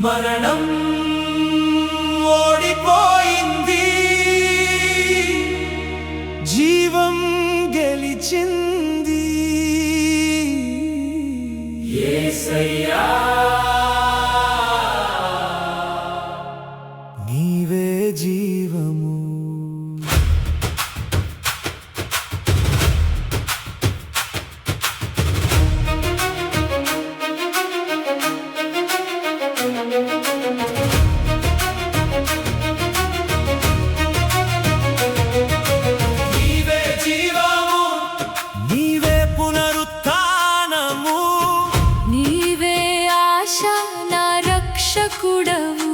మరణం ఓడిపోయింది, జీవం గెలిచింది. యేసయ్యా నీవే జీవము. నీవే జీవము, నీవే పునరుత్థానము, నీవే ఆశ నా రక్షకుడవు.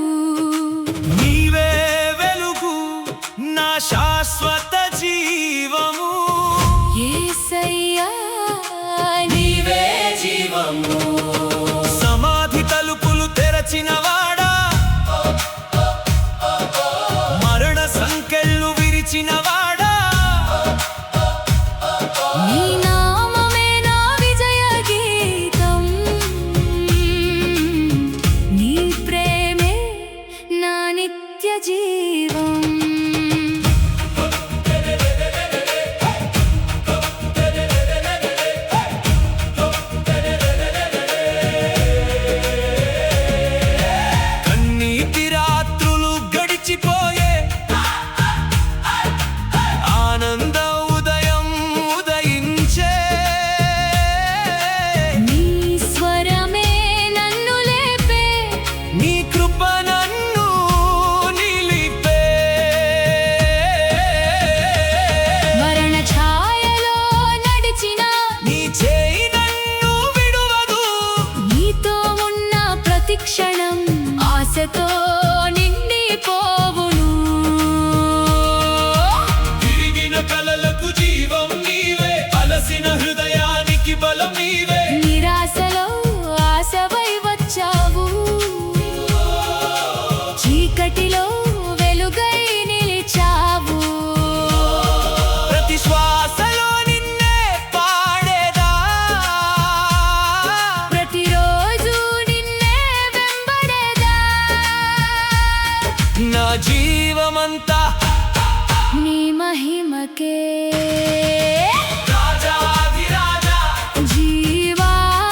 నీవే వెలుగు నా శాశ్వత జీవము. యేసయ్యా నీవే జీవము. సమాధి తలుపులు తెరచినవాడా, మరణ సంకెళ్ళు విరిచినవాడా, నీ నామమే నా విజయ గీతం. నీ ప్రేమే నా నిత్య జీవం. కన్నీటి రాత్రులు గడిచిపోయే, ఆనంద ఉదయం ఉదయించే. నీ స్వరమే నన్ను లేపే, నీ కృప నన్ను నిలిపే. మరణ ఛాయలో నడిచిన నీ చేయి నన్ను విడువదు. నీతో ఉన్న ప్రతి క్షణం ఆశతో నిండిపోవును. తిరిగిన కలలకు జీవం నీవే, అలసిన హృదయానికి బలం నీవే. నిరాశలో ఆశవై వచ్చావు, చీకటిలో వెలుగై నిలిచావు. ప్రతి శ్వాసలో నిన్నే పాడేదా, ప్రతిరోజు నిన్నే వెంబడేదా. నా జీవమంతా నీ మహిమకే. రాజాధిరాజా, జీవాధిపతి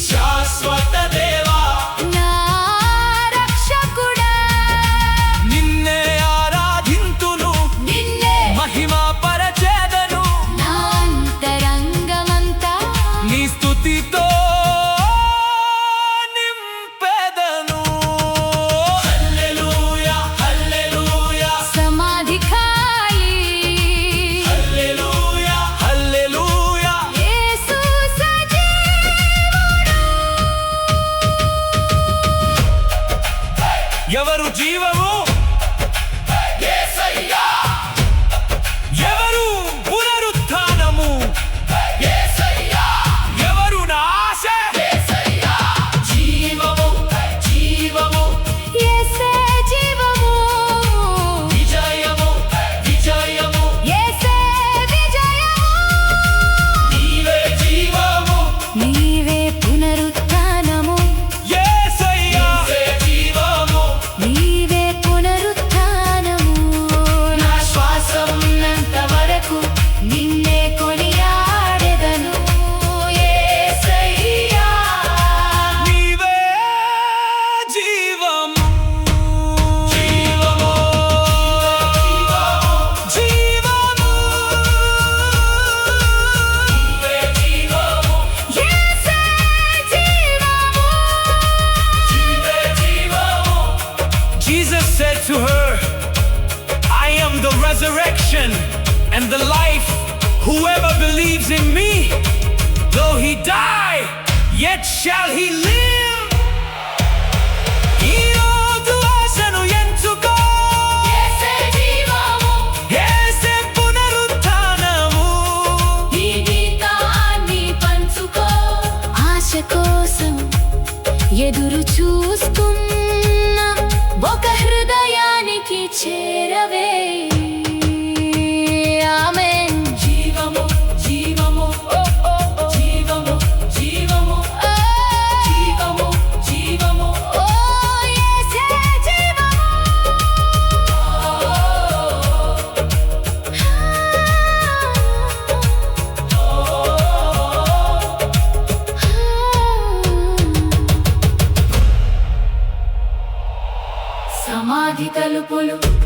శాశ్వత దేవా, నా రక్షకుడా, నిన్నే ఆరాధింతును, నిన్నే మహిమ పరచేదను. నా అంతరంగమంతా నీ స్తుతితో నింపెదను. హల్లెలూయా హల్లెలూయా సమాధి ఖాళీ. హల్లెలూయా హల్లెలూయా. యేసు సజీవుడు. ఎవరు జీవము? యేసయ్యా. ఎవరు పునరుత్థానము? యేసయ్యా. ఎవరు నా ఆశ? యేసయ్యా. జీవము జీవము, యేసే జీవము. విజయము విజయము, యేసే విజయము. నీవే జీవము. నీవే పునరుత్థానము. యేసయ్యా. నీవే జీవము. నీవే పునరుత్థానము. నా శ్వాస ఉన్నంత వరకు నిన్నే కొనియాడెదను. యేసయ్యా. నీవే జీవము. జీవము జీవము, నీవే జీవము. యేసే జీవము. నీవే జీవము. Jesus said to her, I am the resurrection and the life. Whoever believes in me, though he die, yet shall he live. ఈ రోజు ఆశను ఎంచుకో, యేసే జీవము. యేసే పునరుత్థానము. ఈ గీతాన్ని పంచుకో. ఆశ కోసం ఎదురు చూస్తున్న ఒక హృదయానికి చేరవే. ఆమేన్. జీవము జీవము జీవము జీవము జీవము జీవము ఓ యేసే జీవము. సమాధి తలుపులు